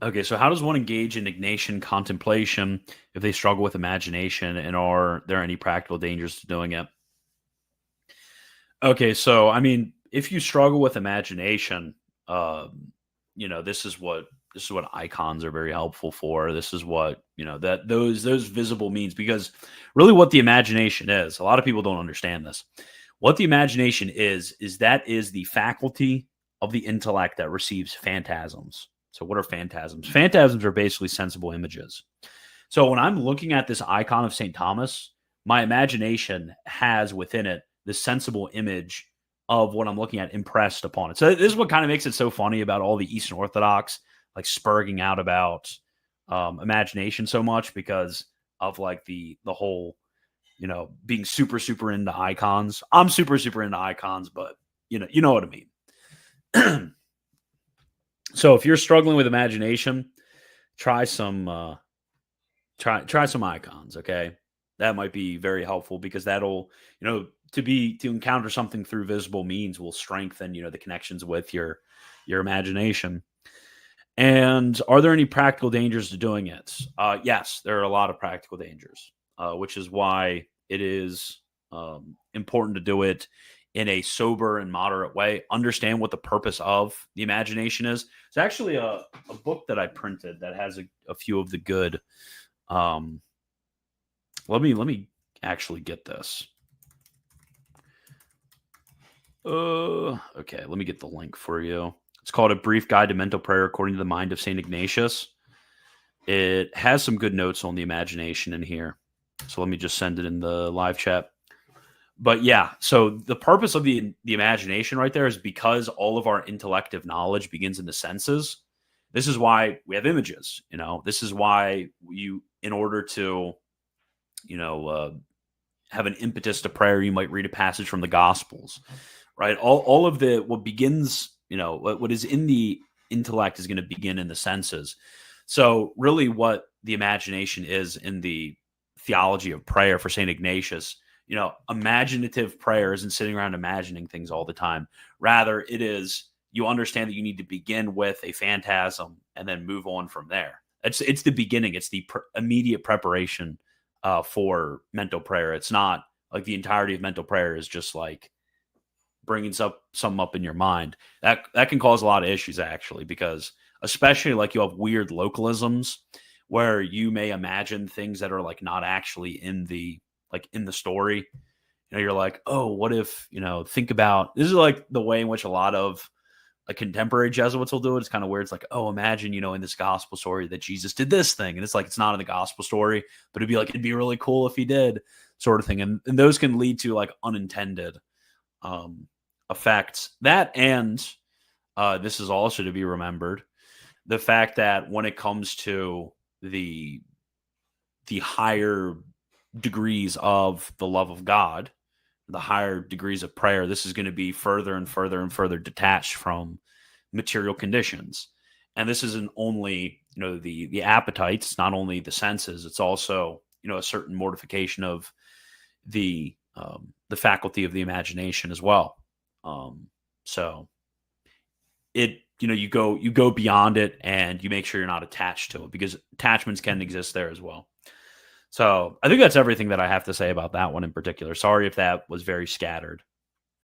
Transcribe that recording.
Okay, so how does one engage in Ignatian contemplation if they struggle with imagination, and are there any practical dangers to doing it? Okay, so I mean, if you struggle with imagination, this is what icons are very helpful for. This is what that those visible means, because really what the imagination is. A lot of people don't understand this. What the imagination is that is the faculty of the intellect that receives phantasms. So what are phantasms? Phantasms are basically sensible images. So when I'm looking at this icon of St. Thomas, my imagination has within it the sensible image of what I'm looking at impressed upon it. So this is what kind of makes it so funny about all the Eastern Orthodox like spurging out about imagination so much, because of like the whole being super into icons. I'm super into icons, but you know what I mean. So if you're struggling with imagination, try some try some icons, okay? That might be very helpful, because that'll, to encounter something through visible means will strengthen, the connections with your imagination. And are there any practical dangers to doing it? Yes, there are a lot of practical dangers, which is why it is important to do it in a sober and moderate way. Understand what the purpose of the imagination is. It's actually a book that I printed that has a few of the good. Um, let me actually get this. Okay, let me get the link for you. It's called A Brief Guide to Mental Prayer According to the Mind of St. Ignatius. It has some good notes on the imagination in here. So let me just send it in the live chat. But yeah, so the purpose of the imagination right there is because all of our intellective knowledge begins in the senses. This is why we have images, This is why in order to, have an impetus to prayer, you might read a passage from the Gospels, right? All of what begins, what is in the intellect is going to begin in the senses. So really what the imagination is in the theology of prayer for St. Ignatius, imaginative prayer isn't sitting around imagining things all the time. Rather, it is, you understand that you need to begin with a phantasm and then move on from there. It's the beginning. It's the immediate preparation for mental prayer. It's not like the entirety of mental prayer is just like bringing something up in your mind. That can cause a lot of issues, actually, because especially like you have weird localisms where you may imagine things that are like not actually in the story. You're like, oh, what if, think about, this is like the way in which a lot of like contemporary Jesuits will do it. It's kind of weird. It's like, oh, imagine, in this gospel story that Jesus did this thing. And it's like, it's not in the gospel story, but it'd be really cool if he did, sort of thing. And those can lead to like unintended effects. That, and this is also to be remembered, the fact that when it comes to the higher degrees of the love of God, the higher degrees of prayer, this is going to be further and further and further detached from material conditions. And this isn't only, the appetites, not only the senses, it's also, a certain mortification of the faculty of the imagination as well. So you go beyond it, and you make sure you're not attached to it, because attachments can exist there as well. So I think that's everything that I have to say about that one in particular. Sorry if that was very scattered.